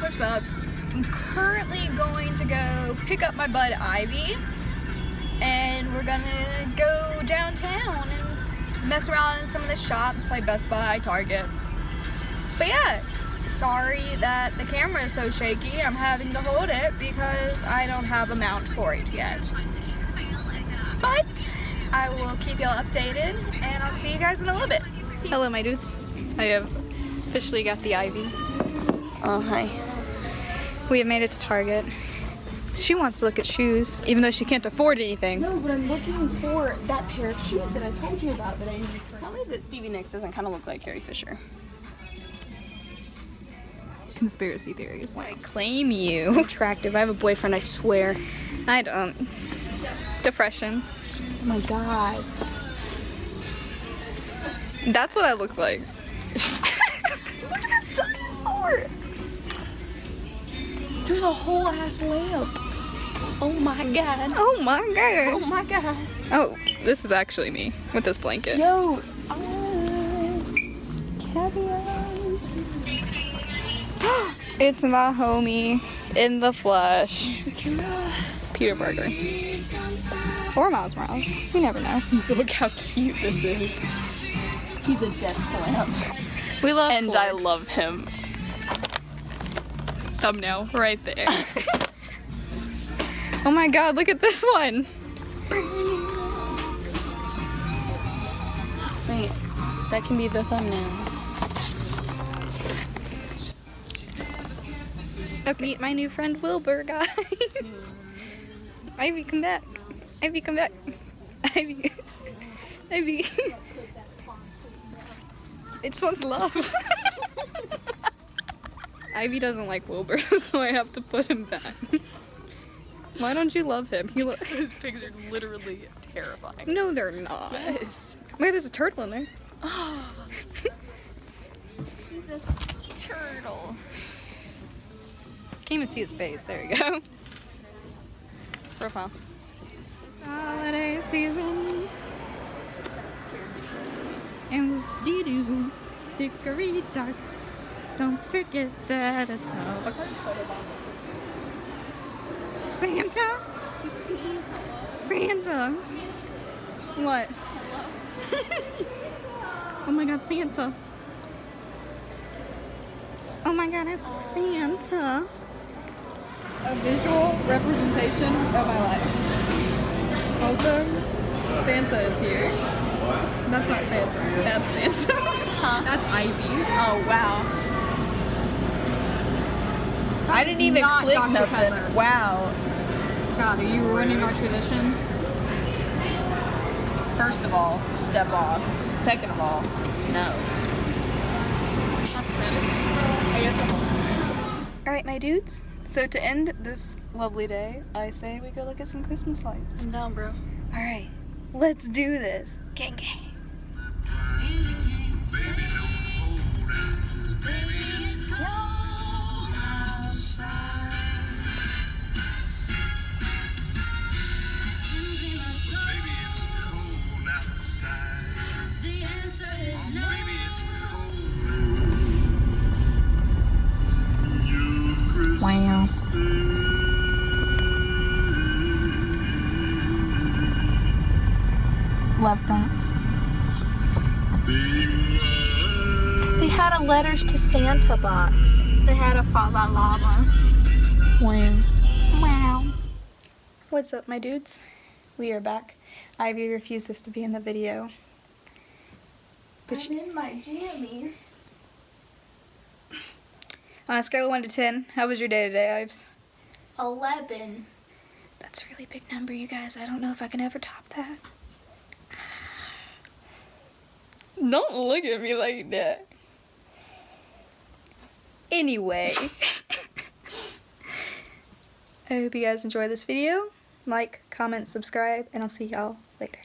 what's up? I'm currently going to go pick up my bud Ivy, and we're gonna go downtown and mess around in some of the shops like Best Buy, Target. But yeah, sorry that the camera is so shaky. I'm having to hold it because I don't have a mount for it yet. But I will keep y'all updated, and I'll see you guys in a little bit. Hello, my dudes. I have officially got the Ivy. Oh, hi. We have made it to Target. She wants to look at shoes, even though she can't afford anything. No, but I'm looking for that pair of shoes that I told you about that I need for. Tell me that Stevie Nicks doesn't kind of look like Carrie Fisher. Conspiracy theories. I claim you. Attractive. I have a boyfriend, I swear. I don't. Depression. Oh my god. That's what I look like. Look at this dinosaur! There's a whole ass lamp. Oh my god. Oh my god. Oh my god. Oh, this is actually me with this blanket. Yo. Caviars. It's my homie in the flesh. Sakura. Peter Burger. Or Miles Morales. You never know. Look how cute this is. He's a desk lamp. We love And porks. I love him. Thumbnail right there. Oh my god, look at this one. Wait, that can be the thumbnail. Meet my new friend Wilbur, guys. Ivy, come back. Ivy, come back. Ivy. Ivy. It just wants love. Ivy doesn't like Wilbur, so I have to put him back. Why don't you love him? His pigs are literally terrifying. No, they're not. Yes. Wait, there's a turtle in there. He's a sea turtle. Can't even see his face. There you go. Profile. Holiday season. And doo-doo, dickory dock. Don't forget that it's all Santa. Santa. What? Oh my god, Santa. Oh my god, it's Santa. A visual representation of my life. Also, Santa is here. That's not Santa. That's Santa. Huh? That's Ivy. Oh, wow. I didn't even not click Dr. nothing. Pepper. Wow. God, are you ruining our traditions? First of all, step off. Second of all, no. Alright, my dudes. So to end this lovely day, I say we go look at some Christmas lights. I'm down, bro. Alright, let's do this. Gang gang. Wow. Love that. They had a letters to Santa box. They had a fa la lava. Wow. Wow. What's up, my dudes? We are back. Ivy refuses to be in the video. But I'm in my jammies. on a scale of 1 to 10, how was your day today, Ives? 11. That's a really big number, you guys. I don't know if I can ever top that. Don't look at me like that. Anyway. I hope you guys enjoy this video. Like, comment, subscribe, and I'll see y'all later.